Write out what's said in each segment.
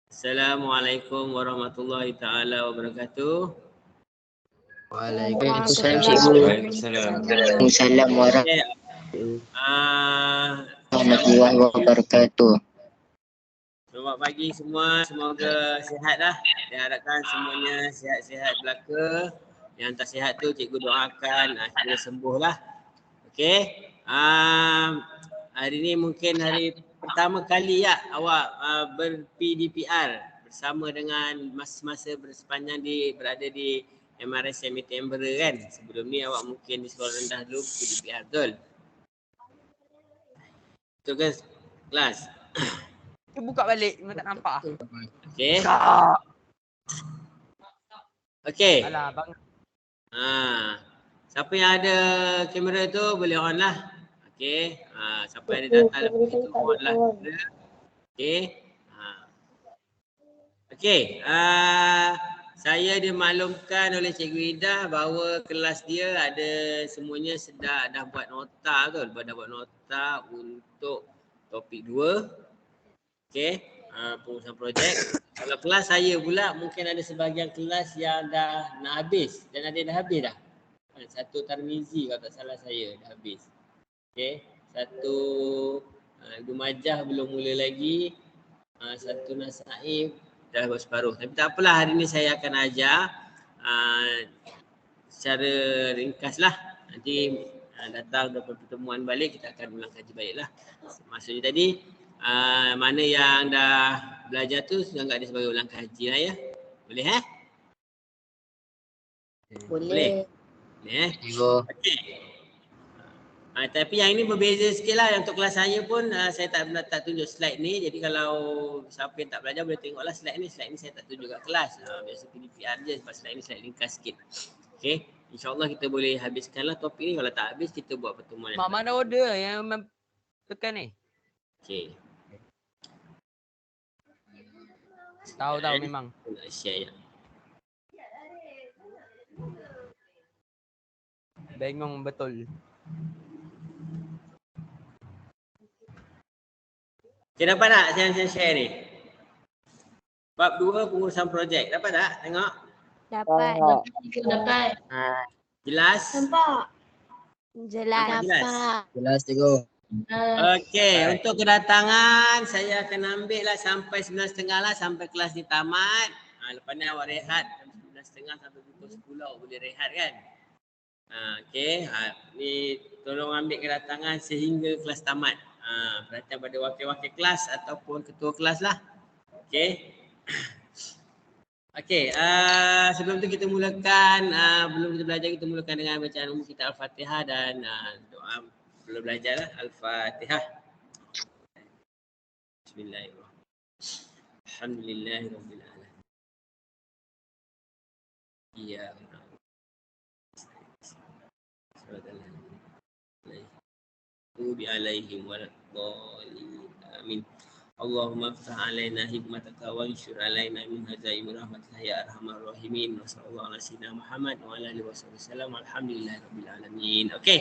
Assalamualaikum warahmatullahi taala wabarakatuh. Waalaikumsalam cikgu. Waalaikumsalam warahmatullahi wabarakatuh. Selamat pagi semua, semoga sihatlah. Saya harapkan semuanya sihat-sihat belaka. Yang tak sihat tu cikgu doakan segera sembuhlah. Okey. Hari ni mungkin hari pertama kali ya awak ber-PDPR bersama dengan masa-masa bersepanjang berada di MRSM Canberra kan. Sebelum ni awak mungkin di sekolah rendah dulu PDPR, betul? Betul ke kelas? Buka balik, memang tak nampak. Okey. Okey. Alah, bang. Siapa yang ada kamera tu boleh on lah. Okey. Siapa yang ada data lepas itu on lah. Okey. Okey. Saya dimaklumkan oleh Cikgu Ida bahawa kelas dia ada semuanya dah buat nota tu. Dah buat nota untuk topik 2. Okey, pengurusan projek. Kalau kelas saya pula mungkin ada sebahagian kelas yang dah nak habis dan ada dah habis dah. Satu Tarmizi kalau tak salah saya dah habis. Okey, satu Ibnu Majah belum mula lagi. Satu Nasaib dah buat separuh. Tapi tak apalah, hari ni saya akan ajar secara ringkas lah. Nanti datang dapat pertemuan balik kita akan ulang kaji baiklah. Maksudnya tadi mana yang dah belajar tu sudah anggap dia sebagai ulang kaji lah ya. Boleh Boleh. Boleh Okey. Tapi yang ini berbeza sikit lah. Untuk kelas saya pun saya tak tunjuk slide ni. Jadi kalau siapa yang tak belajar boleh tengoklah slide ni. Slide ni saya tak tunjuk kat kelas. Biasa PDPR je sebab slide ni slide ringkas sikit. Okey. InsyaAllah kita boleh habiskanlah topik ni. Kalau tak habis kita buat pertemuan. Mak mana order yang tekan ni? Okey. Tahu memang. Nak share je. Bengong betul. Okay, dapat tak saya share ni? Bab 2 pengurusan projek. Dapat tak tengok? Dapat. Jelas? Nampak. Jelas. Jelas cikgu. Okey, untuk kedatangan saya akan ambil lah sampai 9.30 lah sampai kelas ni tamat. Lepas ni awak rehat 9.30 sampai pukul 10 awak boleh rehat kan? Okey, ni tolong ambil kedatangan sehingga kelas tamat. Perhatian pada wakil-wakil kelas ataupun ketua kelas lah. Okey. Okey, sebelum tu kita mulakan, belum kita belajar kita mulakan dengan bacaan umum kita Al-Fatihah dan doa. Belum belajar lah Al-Fatihah. Bismillahirrahmanirrahim. Alhamdulillahirabbil alamin. Ya Allah. Tubi alaihim waladhdallin. Amin. Allahumma ftah alaina hikmataka wa anshur alaina min hazaim rahmatika ya arhamar rahimin. Wa sallallahu ala sayyidina Muhammad wa ala alihi wasallam. Alhamdulillahirabbil alamin. Okey.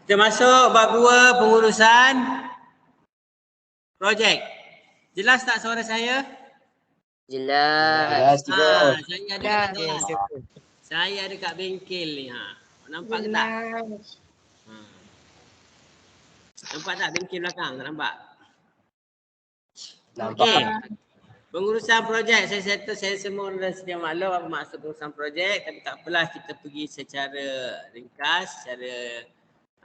Kita masuk bab 2 pengurusan projek. Jelas tak suara saya? Jelas. Saya ada kat bengkel ni. Nampak ke tak? Nampak tak bengkel belakang? Tak nampak? Okey. Pengurusan projek, saya semua dah sedia maklum apa maksud pengurusan projek, tapi tak apalah kita pergi secara ringkas, secara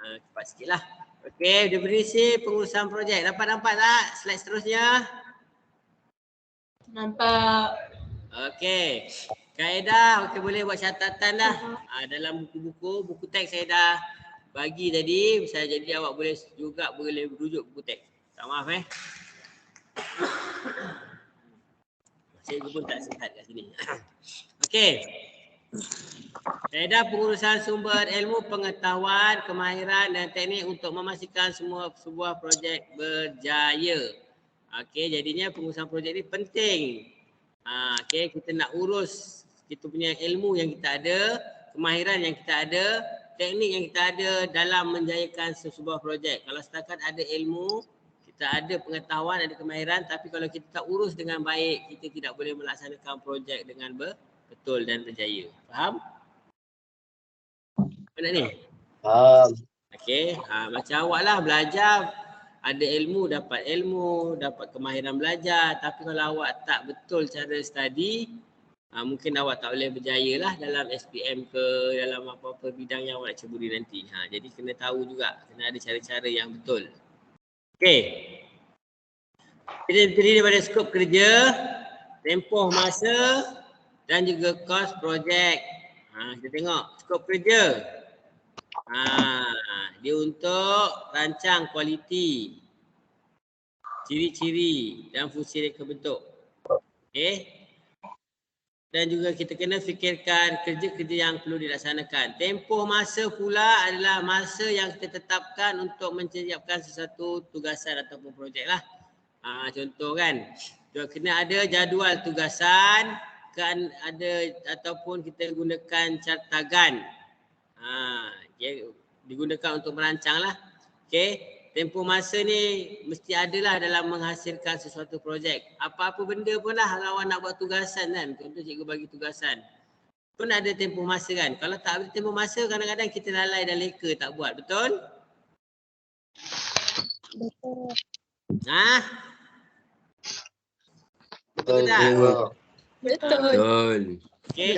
cepat sikit lah. Okey, dia berisi pengurusan projek. Nampak tak slide seterusnya? Nampak. Okey. Kaedah, okey boleh buat catatan dah. Dalam buku teks saya dah bagi tadi. Bisa jadi awak boleh juga boleh rujuk buku teks. Tak maaf Cikgu pun tak sihat kat sini. Okey. Kaedah pengurusan sumber ilmu, pengetahuan, kemahiran dan teknik untuk memastikan sebuah projek berjaya. Okey, jadinya pengurusan projek ni penting. Okey, kita nak urus kita punya ilmu yang kita ada, kemahiran yang kita ada, teknik yang kita ada dalam menjayakan sebuah projek. Kalau setakat ada ilmu, kita ada pengetahuan, ada kemahiran, tapi kalau kita tak urus dengan baik, kita tidak boleh melaksanakan projek dengan betul dan berjaya. Faham? Mana ni? Okey, macam awak lah belajar, ada ilmu, dapat kemahiran belajar, tapi kalau awak tak betul cara study, mungkin awak tak boleh berjaya lah dalam SPM ke dalam apa-apa bidang yang awak nak ceburi nanti. Jadi kena tahu juga, kena ada cara-cara yang betul. Okey. Kita terdiri daripada skop kerja, tempoh masa dan juga kos projek. Kita tengok skop kerja. Dia untuk rancang kualiti, ciri-ciri dan fungsi reka bentuk. Okey. Dan juga kita kena fikirkan kerja-kerja yang perlu dilaksanakan. Tempoh masa pula adalah masa yang kita tetapkan untuk menyiapkan sesuatu tugasan ataupun projek lah. Contoh kan, kena ada jadual tugasan, kan ada ataupun kita gunakan cartagan. Digunakan untuk merancang lah. Okey. Tempoh masa ni mesti adalah dalam menghasilkan sesuatu projek. Apa-apa benda pun lah kalau awak nak buat tugasan kan. Contoh cikgu bagi tugasan. Pun ada tempoh masa kan. Kalau tak ada tempoh masa kadang-kadang kita lalai dan leka tak buat. Betul? Betul. Betul tak? Betul. Okey,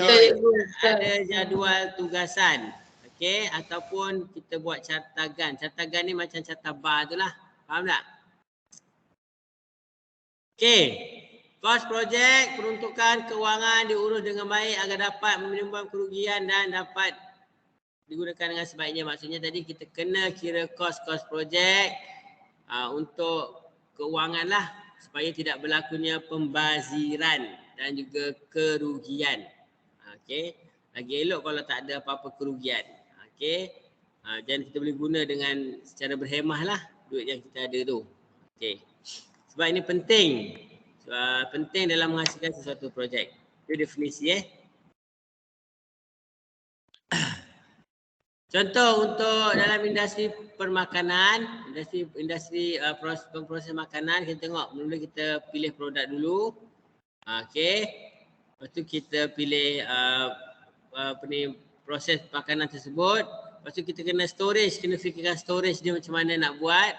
ada jadual tugasan. Okey, ataupun kita buat cartagan. Cartagan ni macam carta bar tu lah. Faham tak? Okey. Kos projek, peruntukan kewangan diurus dengan baik agar dapat menimbulkan kerugian dan dapat digunakan dengan sebaiknya. Maksudnya tadi kita kena kira kos-kos projek untuk keuangan lah. Supaya tidak berlakunya pembaziran dan juga kerugian. Okey. Lagi elok kalau tak ada apa-apa kerugian. Okey. Dan kita boleh guna dengan secara berhemah lah duit yang kita ada tu. Okey. Sebab ini penting. Penting dalam menghasilkan sesuatu projek. Itu definisi Contoh untuk dalam industri permakanan, industri proses makanan, kita tengok mula kita pilih produk dulu. Okey. Lepas tu kita pilih proses makanan tersebut. Lepas tu kita kena storage, kena fikirkan storage dia macam mana nak buat.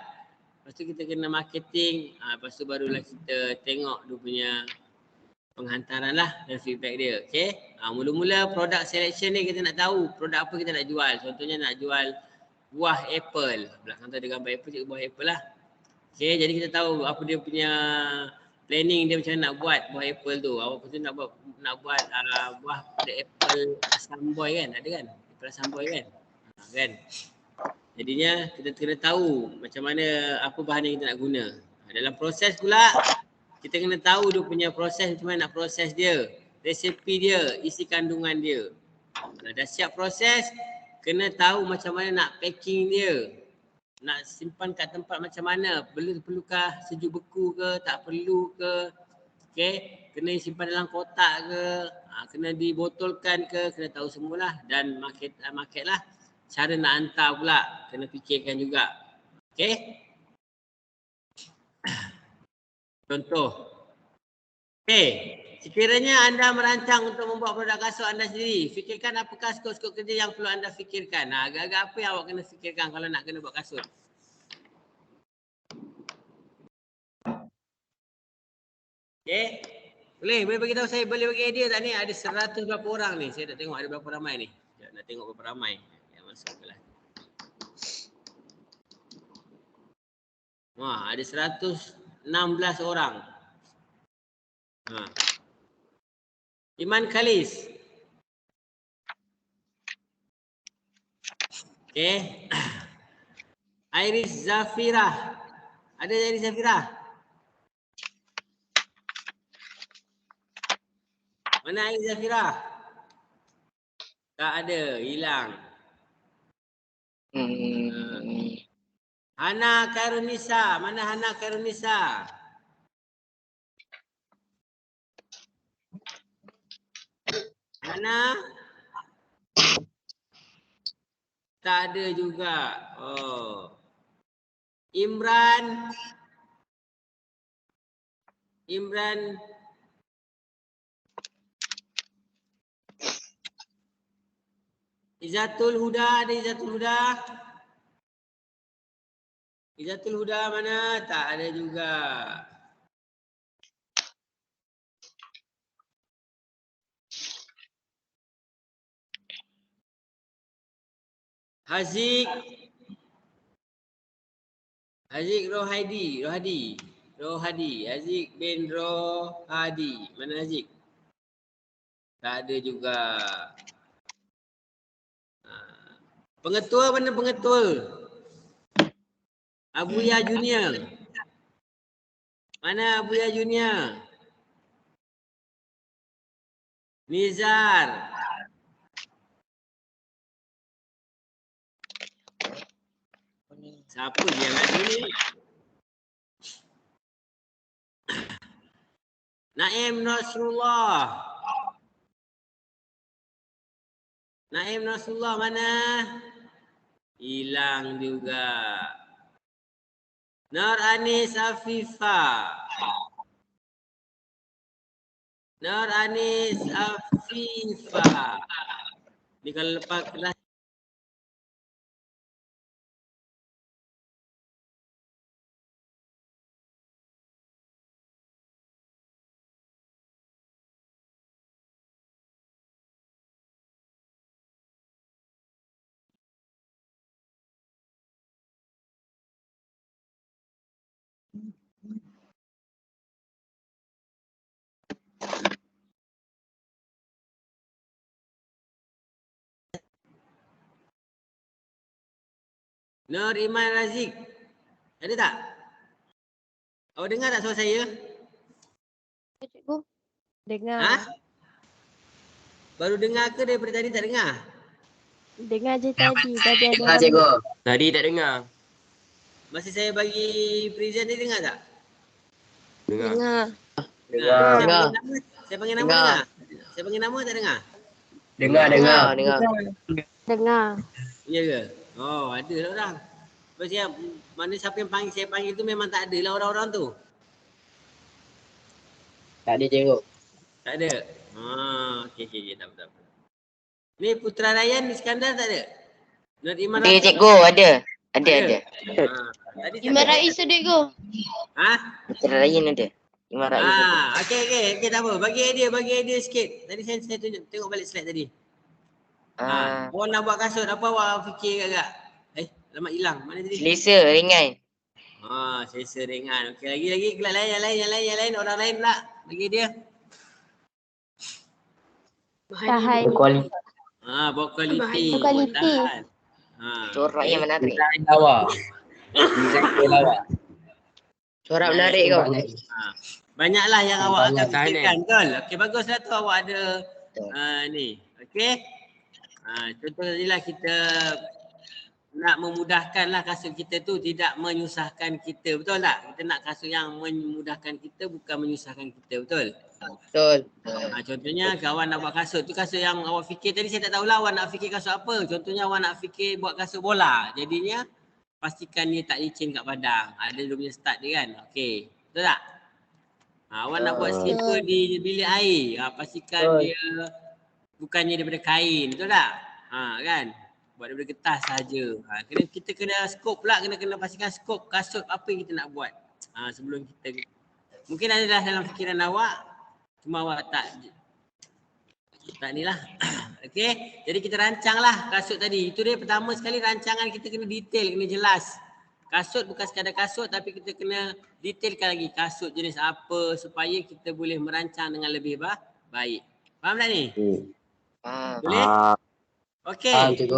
Lepas tu kita kena marketing, lepas tu barulah kita tengok dia punya penghantaran lah dan feedback dia. Okey. Mula-mula produk selection ni kita nak tahu produk apa kita nak jual. Contohnya nak jual buah apple. Belakang tu ada gambar apple, cikgu buah apple lah. Okey, jadi kita tahu apa dia punya planning dia macam mana nak buat buah apple tu. Awak pun nak buat buah apple asam boy kan? Ada kan? Apple asam boy kan? Kan? Jadinya kita kena tahu macam mana apa bahan yang kita nak guna. Dalam proses pula kita kena tahu dia punya proses macam mana nak proses dia, resepi dia, isi kandungan dia. Kalau dah siap proses, kena tahu macam mana nak packing dia. Nak simpan kat tempat macam mana, perlukah sejuk beku ke, tak perlu ke. Okey, kena simpan dalam kotak ke, kena dibotolkan ke, kena tahu semualah. Dan market lah. Cara nak hantar pula kena fikirkan juga. Okey. Contoh. Okey, sekiranya anda merancang untuk membuat produk kasut anda sendiri, fikirkan apakah skop-skop kerja yang perlu anda fikirkan. Agak-agak apa yang awak kena fikirkan kalau nak kena buat kasut? Okey. Boleh bagi tahu saya, boleh bagi idea tak ni? Ada 100 berapa orang ni? Saya tak tengok ada berapa ramai ni. Sekejap, nak tengok berapa ramai yang masuk kelas. Wah, ada 116 orang. Iman Khalis. Okey. Iris Zafira. Ada Iris Zafira? Mana Iris Zafira? Tak ada, hilang. Hana Kairunisa. Mana Hana Kairunisa? Hana? Tak ada juga. Oh. Imran. Izatul Huda, ada Izatul Huda? Izatul Huda mana? Tak ada juga. Haziq Rohadi. Haziq bin Rohadi. Mana Haziq? Tak ada juga. Pengetua mana pengetua? Abuya Junior. Mana Abuya Junior? Nizar. Siapa dia yang ada ni? Naim Nasrullah mana? Hilang juga. Nur Anis Afifah. Ni kalau lepas kelas Nur Iman Razik. Ada tak? Awak dengar tak suara saya? Cikgu. Dengar. Ha? Baru dengar ke daripada tadi tak dengar? Dengar je tadi. Tadi ada Dengar cikgu. Tadi tak dengar. Masa saya bagi present ni dengar tak? dengar. Dengar. Saya panggil nama Dengar. dengar? Saya panggil nama tak dengar? Dengar. Dengar. Ya ke? Oh, ada lah orang. Sebab saya, mana siapa yang panggil saya panggil tu memang tak ada lah orang-orang tu. Tak ada cikgu. Tak ada? Okey, tak apa. Ni Putra Ryan Iskandar tak ada? Nur Iman Ada Razik? cikgu, ada. Ada. Tadi Iman siapa? Rais ada ke? Ha? Putra Ryan ada. Imam Rais ada. Okey, tak apa. Bagi idea sikit. Tadi saya tunjuk, tengok balik slide tadi. Awak nak buat kasut apa awak fikir agak? Lama hilang. Mana tadi? Selesa, ringan. Selesa ringan. Okey, lagi kelas yang lain, orang lain pula. Bagi dia. Tahan. Berkualiti. Berkualiti. Berkualiti. Corak yang menarik. Lawa. Lawa. Corak menarik kau. Banyaklah yang awak akan Banyak fikirkan, betul? Okey, baguslah tu awak ada Betul. ni. Okey. Contoh tadilah kita nak memudahkanlah kasut kita tu tidak menyusahkan kita, betul tak? Kita nak kasut yang memudahkan kita bukan menyusahkan kita, betul? Betul. Contohnya kawan nak buat kasut tu, kasut yang awak fikir tadi saya tak tahulah awak nak fikir kasut apa. Contohnya awak nak fikir buat kasut bola. Jadinya pastikan dia tak licin kat padang. Ada dia punya start dia kan. Okey. Betul tak? Awak nak buat slipper di bilik air. Pastikan dia bukannya daripada kain. Betul tak? Kan? Buat daripada kertas saja. Kita kena skop pula. Kena pastikan skop kasut apa yang kita nak buat. Sebelum kita. Mungkin ada dalam fikiran awak. Cuma awak tak ni lah. Okey. Jadi kita rancanglah kasut tadi. Itu dia pertama sekali rancangan kita kena detail, kena jelas. Kasut bukan sekadar kasut tapi kita kena detailkan lagi kasut jenis apa supaya kita boleh merancang dengan lebih baik. Faham tak ni? Boleh? Okey.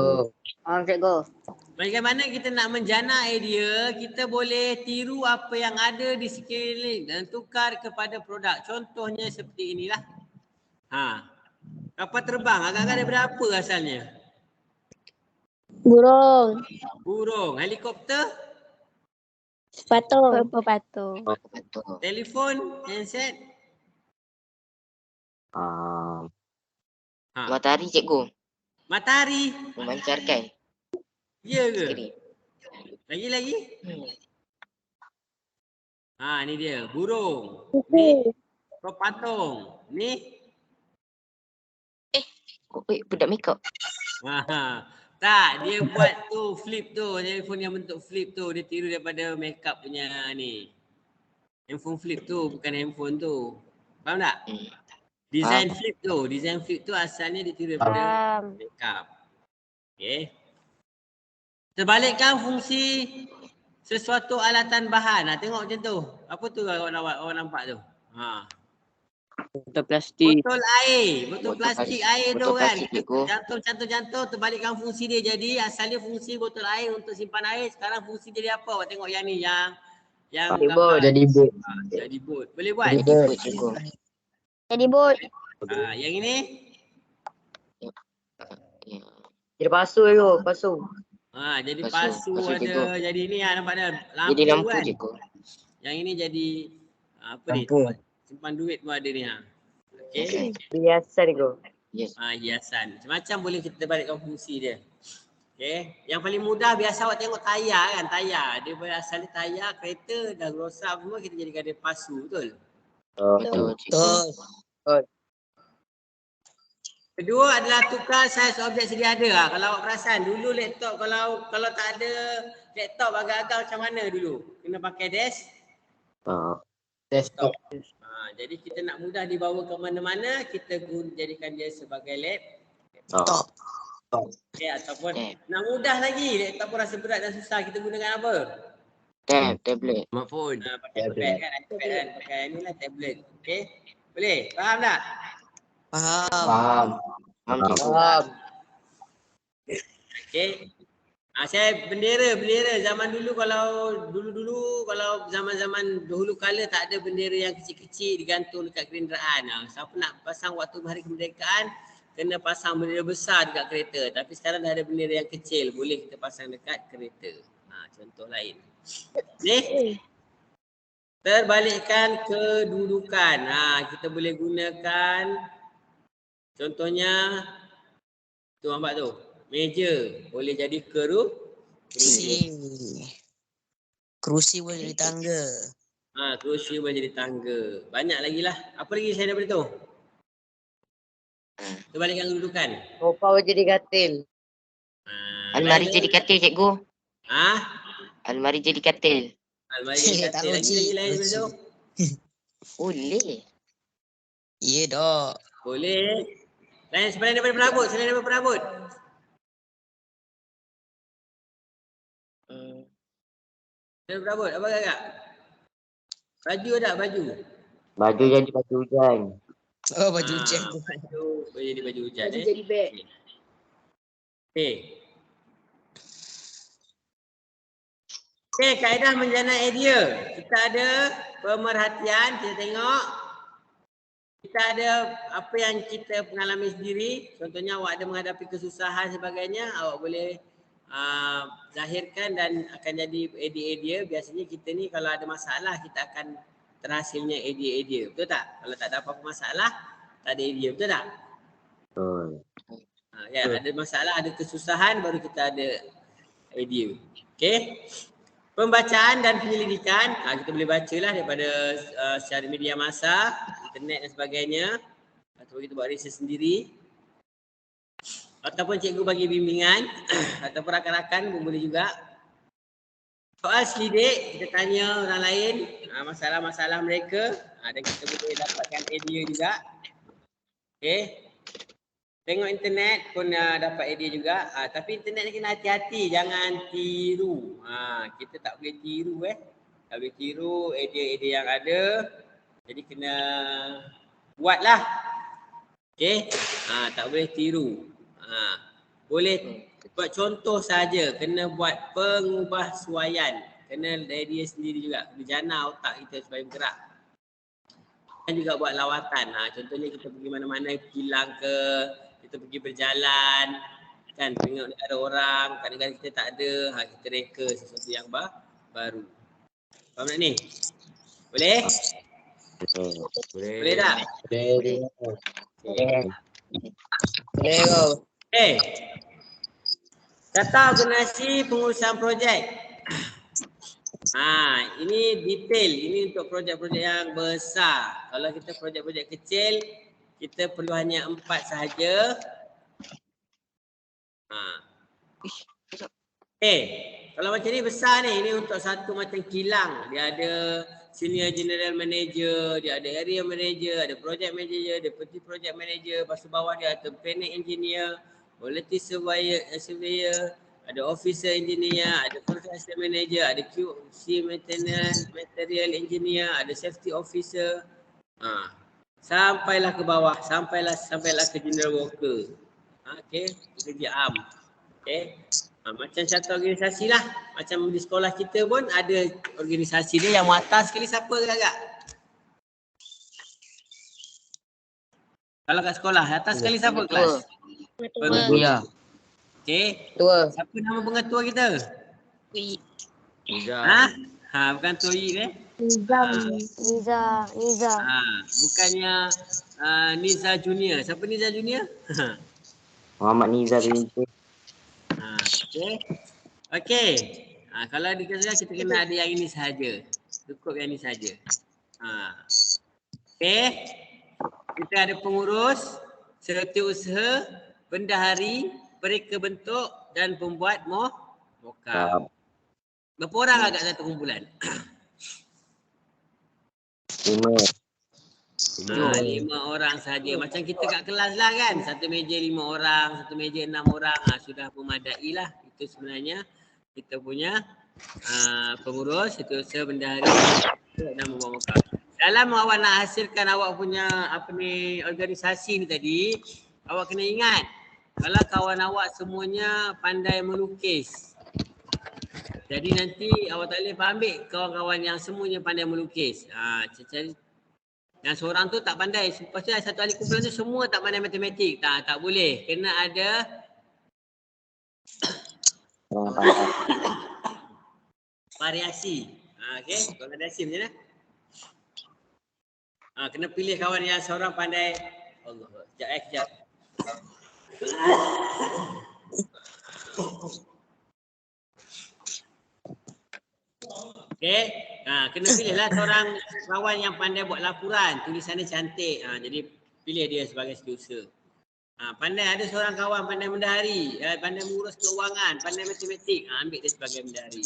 Faham cikgu. Bagaimana kita nak menjana idea, kita boleh tiru apa yang ada di sekeliling dan tukar kepada produk. Contohnya seperti inilah. Kapal terbang agak-agak daripada apa asalnya? Burung. Helikopter? Patung. Telefon? Handset? Matahari cikgu. Matahari? Memancarkan. Ya ke? Kiri. Lagi? Hmm. Ha, ni dia. Burung. Ni patung. Ni Budak makeup. ha. Tak, dia buat tu flip tu, telefon yang bentuk flip tu, dia tiru daripada makeup punya ni. Handphone flip tu, bukan handphone tu. Faham tak? Design flip tu asalnya dia tiru daripada makeup. Okey. Terbalikkan fungsi sesuatu alatan bahan. Tengok macam tu. Apa tu awak nampak tu? Ha. Botol plastik. Botol air. Botol plastik air tu kan. Jantung terbalikkan fungsi dia. Jadi asalnya fungsi botol air untuk simpan air. Sekarang fungsi dia apa? Awak tengok yang ni. Yang gambar. Jadi bot. Jadi bot. Boleh buat? Jadi bot cikgu. Jadi bot. Yang ini? Jadi pasu tu, pasu. Jadi Pasu pasu ada. cikgu. Jadi ni nampak dah. Lampu Jadi lampu kan. cikgu. Yang ini jadi apa Lampu. ni? Simpan duit pun ada ni. Okey. Hiasan tu. Yes. Hiasan. Macam-macam boleh kita balikkan fungsi dia. Okey. Yang paling mudah biasa awak tengok tayar kan, tayar. Dia asalnya tayar kereta dah rosak semua kita jadikan dia pasu, betul? Betul cikgu. Kedua adalah tukar saiz objek sedia ada. Kalau awak perasan dulu laptop kalau tak ada laptop agak-agak macam mana dulu? Kena pakai Desktop. Jadi kita nak mudah dibawa ke mana-mana, kita jadikan dia sebagai Top. Okay, ataupun nak mudah lagi, laptop pun rasa berat dan susah, kita gunakan apa? Tablet. Smartphone. Pakai tablet kan, iPad kan, pakai inilah tablet. Okey. Boleh? Faham tak? Faham. Okey. Saya bendera zaman dulu kalau zaman-zaman dahulu kala tak ada bendera yang kecil-kecil digantung dekat kenderaan. Siapa nak pasang waktu hari kemerdekaan kena pasang bendera besar dekat kereta. Tapi sekarang dah ada bendera yang kecil, boleh kita pasang dekat kereta. Contoh lain. Ni terbalikkan kedudukan. Kita boleh gunakan contohnya tu nampak tu. Meja boleh jadi kerusi. Kerusi boleh jadi tangga. Kerusi boleh jadi tangga. Banyak lagi lah. Apa lagi saya daripada tu? Terbalikkan kedudukan. Sofa jadi katil. Almari jadi katil cikgu. Almari jadi katil. Almari jadi katil. Lagi lain daripada tu? Boleh. Ya dah. Boleh. Selain daripada perabot. Daripada perabot. Apa kakak? Baju ada baju. Baju jadi baju hujan. Oh, baju hujan. Baju boleh jadi baju hujan. Baju jadi beg. Okey, kaedah menjana idea. Kita ada pemerhatian, kita tengok. Kita ada apa yang kita mengalami sendiri. Contohnya awak ada menghadapi kesusahan sebagainya, awak boleh zahirkan dan akan jadi idea. Biasanya kita ni kalau ada masalah kita akan terhasilnya idea. Betul tak? Kalau tak ada apa-apa masalah, tak ada idea. Betul tak? Betul. Ada masalah, ada kesusahan baru kita ada idea. Okey. Pembacaan dan penyelidikan, kita boleh bacalah daripada secara media masa, internet dan sebagainya. Ataupun kita buat research sendiri. Ataupun cikgu bagi bimbingan ataupun rakan-rakan pun boleh juga. Soal selidik, kita tanya orang lain masalah-masalah mereka dan kita boleh dapatkan idea juga. Okey. Tengok internet pun dapat idea juga. Tapi internet ni kena hati-hati, jangan tiru. Kita tak boleh tiru tak boleh tiru idea-idea yang ada. Jadi kena buatlah. Okey. Tak boleh tiru. Boleh buat contoh saja, kena buat pengubahsuaian. Kena idea sendiri juga, kena jana otak kita supaya bergerak. Dan juga buat lawatan. Contohnya kita pergi mana-mana, hilang ke, kita pergi berjalan, kan, tengok negara orang, kat negara kita tak ada, kita reka sesuatu yang baru. Faham tak ni? Boleh? Boleh tak? Boleh kau. Okay. Tata organisasi pengurusan projek. Ini detail. Ini untuk projek-projek yang besar. Kalau kita projek-projek kecil, kita perlu hanya 4 sahaja. Kalau macam ni besar ni, ini untuk satu macam kilang. Dia ada senior general manager, dia ada area manager, ada project manager, ada project manager. Lepas tu bawah dia ada planning engineer, quality surveyor, ada officer engineer, ada construction manager, ada QC maintenance, material engineer, ada safety officer. Sampailah ke bawah, sampailah ke general worker. Okey, pekerja am. Okey. Macam satu organisasi lah. Macam di sekolah kita pun ada organisasi dia yang atas sekali siapa agak? Kalau kat sekolah, atas sekali siapa kelas? Pengetua. Okey. Tua. Siapa nama pengetua kita? Niza. Bukan Tua Yi Niza. Bukannya Niza Junior. Siapa Niza Junior? Muhammad Niza binti. Okey. Kalau di kelas kita kena ada yang ini sahaja. Cukup yang ini sahaja. Okey. Kita ada pengurus, setiausaha, bendahari, pereka bentuk dan pembuat mockup. Berapa orang agak satu kumpulan? 5 orang saja. Macam kita kat kelas lah kan. Satu meja 5 orang, satu meja 6 orang. Sudah memadai lah. Itu sebenarnya kita punya pengurus, setiausaha, bendahari dan membuat mockup. Dalam awak nak hasilkan awak punya organisasi ni tadi, awak kena ingat kalau kawan awak semuanya pandai melukis. Jadi nanti awak tak boleh ambil kawan-kawan yang semuanya pandai melukis. Yang seorang tu tak pandai. Lepas tu satu ahli kumpulan tu semua tak pandai matematik. Tak boleh. Kena ada variasi. Okey, variasi macam mana? Kena pilih kawan yang seorang pandai. Allah, kejap. Okey, kena pilihlah seorang kawan yang pandai buat laporan, tulisannya cantik. Jadi pilih dia sebagai setiausaha. Pandai ada seorang kawan pandai mendahari, pandai mengurus keuangan, pandai matematik, ambil dia sebagai mendahari.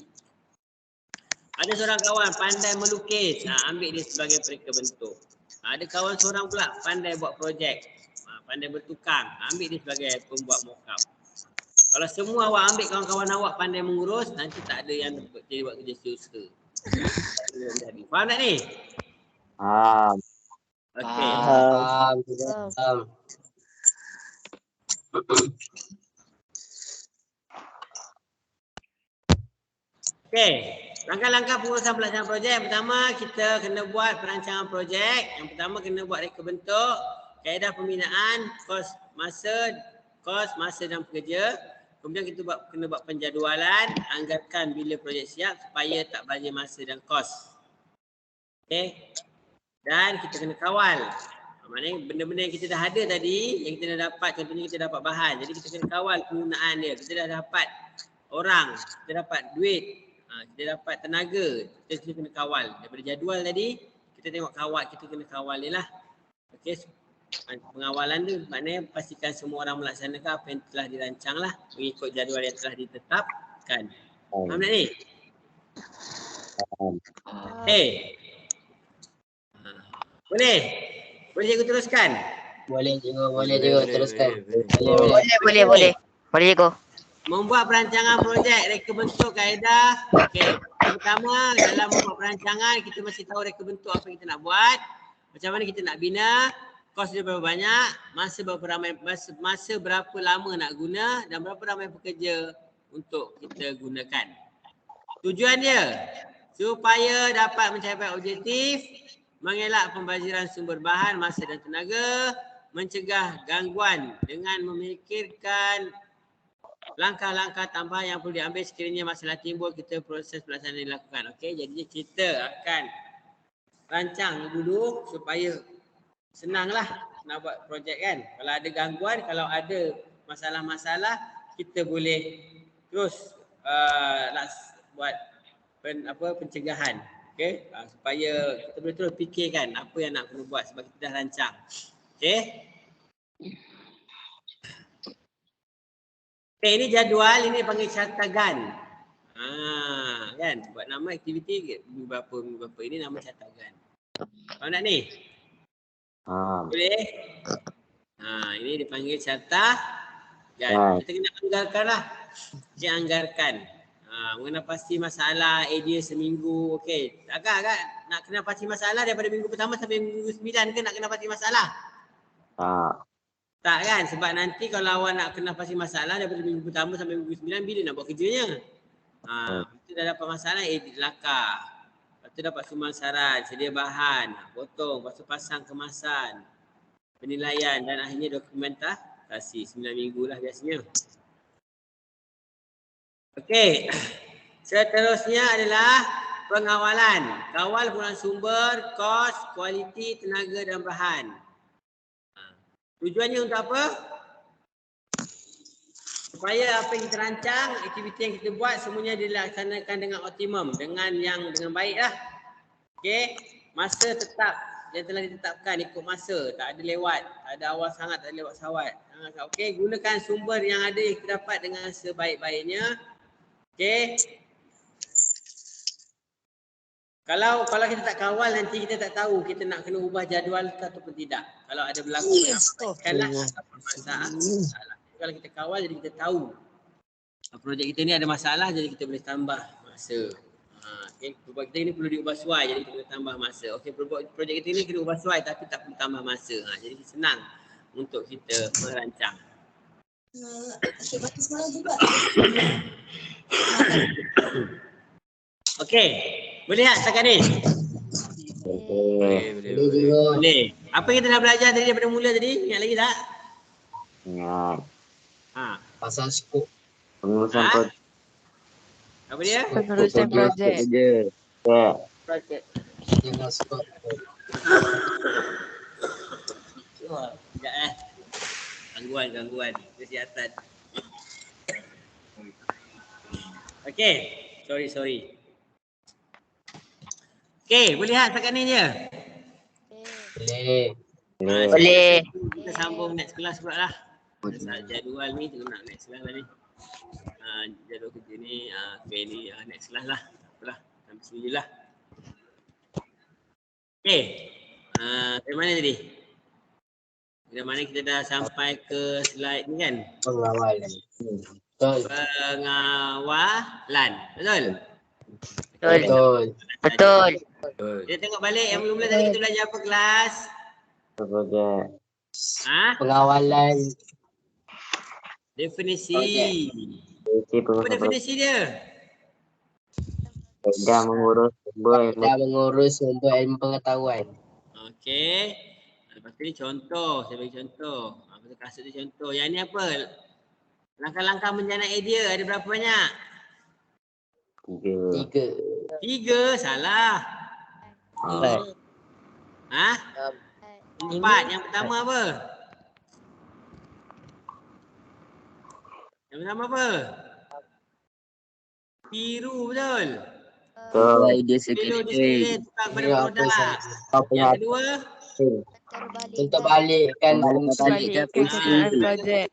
Ada seorang kawan pandai melukis, ambil dia sebagai pereka bentuk. Ada kawan seorang pula pandai buat projek, pandai bertukang, ambil dia sebagai pembuat mockup. Kalau semua awak ambil kawan-kawan awak pandai mengurus, nanti tak ada yang jadi buat kerja setiausaha. Faham tak ni? Faham. Okey. Faham. Okey. Langkah-langkah pengurusan pelaksanaan projek. Yang pertama, kita kena buat perancangan projek. Yang pertama, kena buat reka bentuk, kaedah pembinaan, kos masa dan pekerja. Kemudian kita kena buat penjadualan, anggarkan bila projek siap supaya tak bazir masa dan kos. Okey. Dan kita kena kawal. Maknanya benda-benda yang kita dah ada tadi, yang kita dah dapat, contohnya kita dapat bahan. Jadi kita kena kawal penggunaan dia. Kita dah dapat orang, kita dapat duit, kita dapat tenaga, kita kena kawal. Daripada jadual tadi, kita tengok kita kena kawal dia lah. Okey. Pengawalan tu maknanya pastikan semua orang melaksanakan apa yang telah dirancang lah, mengikut jadual yang telah ditetapkan. Faham tak ni? Boleh cikgu teruskan? Boleh cikgu teruskan. Boleh cikgu. Membuat perancangan projek, reka bentuk, kaedah. Okey. Yang pertama, dalam membuat perancangan kita mesti tahu reka bentuk apa yang kita nak buat, macam mana kita nak bina, kos dia berapa banyak, masa berapa lama nak guna dan berapa ramai pekerja untuk kita gunakan. Tujuan dia supaya dapat mencapai objektif, mengelak pembaziran sumber bahan, masa dan tenaga, mencegah gangguan dengan memikirkan langkah-langkah tambahan yang perlu diambil sekiranya masalah timbul, kita proses pelaksanaan dilakukan. Okey, jadi kita akan rancang dulu supaya senanglah nak buat projek kan. Kalau ada gangguan, kalau ada masalah-masalah, kita boleh terus nak buat pencegahan. Okey, supaya kita boleh terus fikirkan apa yang nak kena buat sebab kita dah rancang. Okey. Okay, ini jadual, ini panggil catagan. Kan? Buat nama aktiviti minggu berapa ini nama catagan. Faham tak ni? Boleh? Ini dipanggil catagan. Kita kena anggarkan lah. Kita anggarkan. Mengenal pasti masalah dia seminggu. Okey. Agak nak kena pasti masalah daripada minggu pertama sampai minggu 9 ke nak kena pasti masalah? Tak kan? Sebab nanti kalau awak nak kena pasti masalah daripada minggu pertama sampai minggu 9, bila nak buat kerjanya? Itu dah dapat masalah, edit langkah. Lepas tu dapat sumang saran, sedia bahan, potong, lepas tu pasang kemasan, penilaian dan akhirnya dokumentasi. 9 minggu lah biasanya. Okey. Seterusnya adalah pengawalan. Kawal penggunaan sumber, kos, kualiti, tenaga dan bahan. Tujuannya untuk apa? Supaya apa yang kita rancang, aktiviti yang kita buat semuanya dilaksanakan dengan optimum, dengan baik lah. Okey, masa tetap yang telah ditetapkan ikut masa, tak ada lewat, tak ada awal sangat, tak ada lewat sawat. Okey, gunakan sumber yang ada yang kita dapat dengan sebaik-baiknya. Okey. Kalau kita tak kawal nanti kita tak tahu kita nak kena ubah jadual ke ataupun tidak. Kalau ada berlaku masalah. Kalau kita kawal jadi kita tahu projek kita ni ada masalah, jadi kita boleh tambah masa. Okay. Projek kita ni perlu diubah suai, jadi kita boleh tambah masa. Okey, projek kita ni kena ubah suai tapi tak perlu tambah masa. Jadi senang untuk kita merancang. Okey. Boleh tak setakat ni? Boleh. Apa yang kita dah belajar tadi daripada mula tadi? Ingat lagi tak? Ingat. Pasal skop. Pengurusan projek. Apa dia? Pengurusan projek. Projek. Jangan skop. Sekejap Gangguan. Kesihatan. Okey. Sorry. Okey, boleh tak setakat ni je? Boleh. Kita sambung next kelas pula lah. Jadual ni kita nak next kelas lah ni. Jadual kerja ni, okay ni next kelas lah. Apalah, sampai sini je lah. Okey, dari mana tadi? Dari mana kita dah sampai ke slide ni kan? Pengawalan. Pengawalan, Betul. Kita tengok balik yang mula-mula tadi kita belajar apa kelas? Projek. Pengawalan. Definisi. Apa definisi dia? Dia mengurus sumber ilmu pengetahuan. Okey. Lepas tu ni contoh, saya bagi contoh. Lepas tu kasut tu contoh. Yang ni apa? Langkah-langkah menjana idea ada berapa banyak? 3, salah. 4. Yang pertama apa? Biru, betul? Biru disiplin tukar pada produk. Yang kedua? Terbalikkan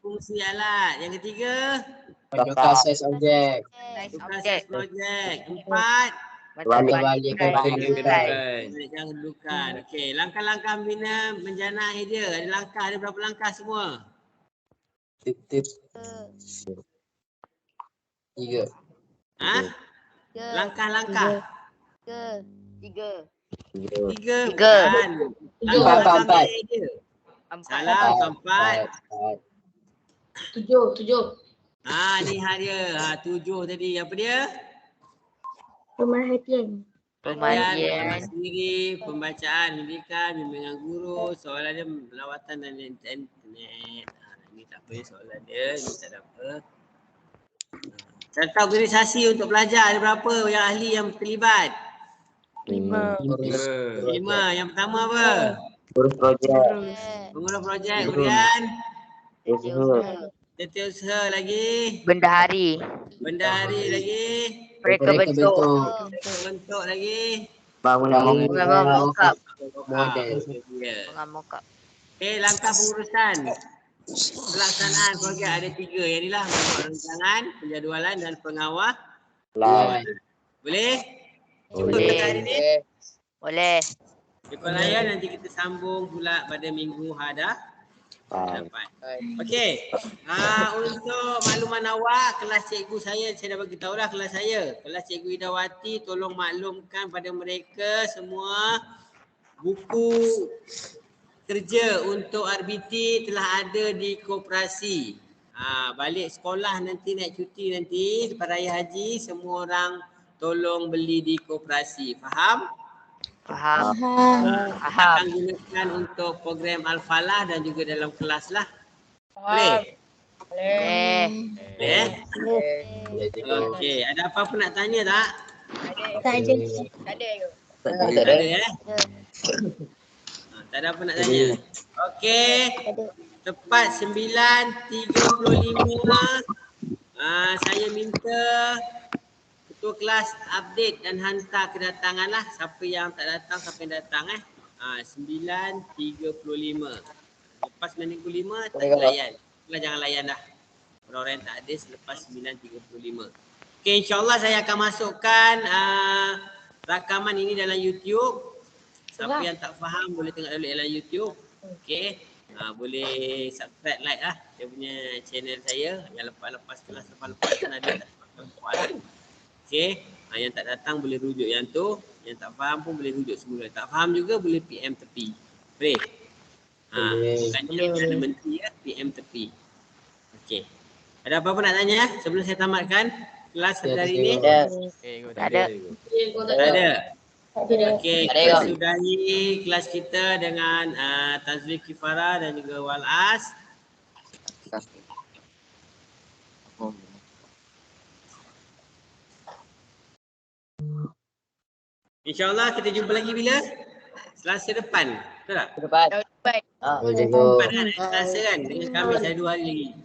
fungsi alat. Yang ketiga? Tukar size objek. Projek. 4? Terbalikkan kedudukan. Okey, langkah-langkah membina menjana idea. Ada berapa langkah semua? 3. Langkah-langkah. 3. 3. Kan? Langkah-langkah idea. Salah, 4. 7. Ni dia. 7 tadi. Apa dia? Pemerhatian. Sendiri, pembacaan, pendidikan, bimbingan guru, soalan dia lawatan dan internet. Ini tak apa soalan dia, ini tak ada apa. Serta organisasi untuk pelajar, ada berapa yang ahli yang terlibat? 5. Yang pertama apa? Pengurus projek. Pengurus projek, kemudian? Setiausaha lagi. Bendahari. Bendahari lagi. Mereka bentuk. Bentuk lagi. Bangunan Mokap. model. Mokap. Okey, langkah pengurusan. Pelaksanaan program ada 3. Yang inilah rancangan, penjadualan dan pengawalan. Boleh? Boleh. Boleh. Jumpa layan nanti kita sambung pula pada minggu hadapan. Okey. Untuk makluman awak, kelas cikgu saya dah bagi tahu dah kelas saya. Kelas cikgu Idawati, tolong maklumkan pada mereka semua buku kerja untuk RBT telah ada di koperasi. Balik sekolah nanti naik cuti nanti lepas raya haji, semua orang tolong beli di koperasi. Faham? Faham. Akan gunakan untuk program Al-Falah dan juga dalam kelas lah. Boleh? Boleh. Boleh? Okey, ada apa-apa nak tanya tak? Tak ada. Tak ada ya? Tak ada apa nak tanya. Okey. Tepat 9.35. Saya minta ketua kelas update dan hantar kedatangan lah. Siapa yang tak datang, siapa yang datang 9.35. Lepas 9.35 tak layan. Itulah jangan layan dah. Orang-orang yang tak ada selepas 9.35. Okey, insyaAllah saya akan masukkan rakaman ini dalam YouTube. Siapa yang tak faham boleh tengok dulu dalam YouTube. Okey. Boleh subscribe, like lah dia punya channel saya. Yang lepas-lepas kelas lepas-lepas kan ada tak. Okey. Yang tak datang boleh rujuk yang tu. Yang tak faham pun boleh rujuk semula. Tak faham juga boleh PM tepi. Boleh? Bukannya ada menteri ya, PM tepi. Okey. Ada apa-apa nak tanya sebelum saya tamatkan kelas hari ini? Tak ada. Tak ada. Okey, kita sudahi kelas kita dengan Tazwid Kifara dan juga Walas. InsyaAllah kita jumpa lagi bila? Selasa depan. Betul tak? Depan. Depan kan? Selasa kan? Dengan Khamis ada 2 hari lagi.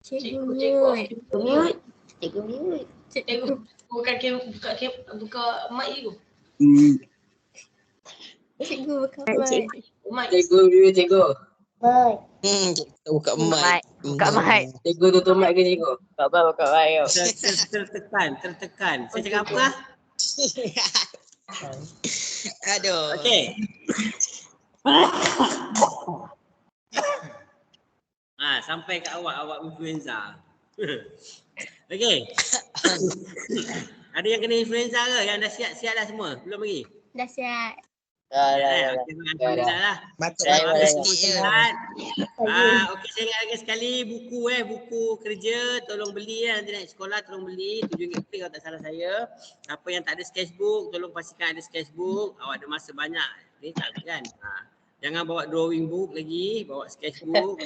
Cikgu mute. Cikgu buka mic je. Cikgu buka mic. Cikgu. Buka mic. Buka mic. Cikgu tutup mic ke cikgu? Buka mic. Tertekan. Saya cakap apa lah? Aduh. Okey. Sampai kat awak influenza. Okey. Ada yang kena influenza ke? Yang dah siap dah semua? Belum lagi? Dah siap. Alhamdulillah. Ada sikit je. Okey, saya ingat lagi sekali buku kerja tolong beli nanti naik sekolah tolong beli RM7 kalau tak salah saya. Siapa yang tak ada sketchbook tolong pastikan ada sketchbook. Awak ada masa banyak ni tak kan? Jangan bawa drawing book lagi, bawa sketchbook.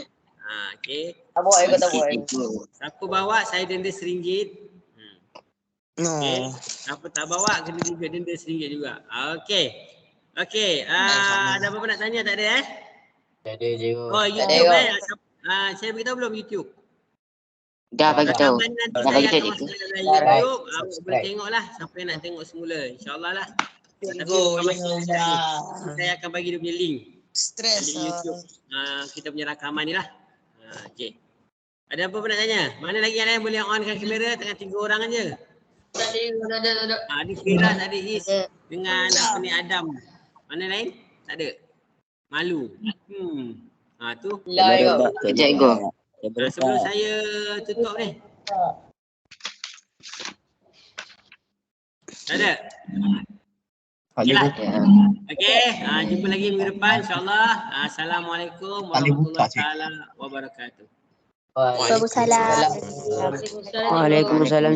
Okey. Tak bawa ikut tak bawa. Siapa bawa saya denda RM1. Okay. Siapa tak bawa kena juga denda RM1 juga. Okey. Ada apa-apa nak tanya tak ada Tak ada cikgu. Oh, YouTube saya beritahu belum YouTube? Dah bagi tahu. Dah bagi tahu cikgu. YouTube, awak boleh tengoklah siapa yang nak tengok semula. InsyaAllah lah. Saya akan bagi dia punya link. Stres di YouTube. Kita punya rakaman ni lah. Okey. Ada apa-apa nak tanya? Mana lagi yang lain boleh onkan kamera? Tengah 3 orang aja. Tak ada. Ada Firas, ada Is dengan apa ni Adam. Mana lain? Tak ada. Malu. Tu. Cikgu. Sebelum saya tutup ni. Tak ada. Okeylah. Okey, jumpa lagi minggu depan insya-Allah. Assalamualaikum warahmatullahi wabarakatuh. Waalaikumsalam. Waalaikumsalam.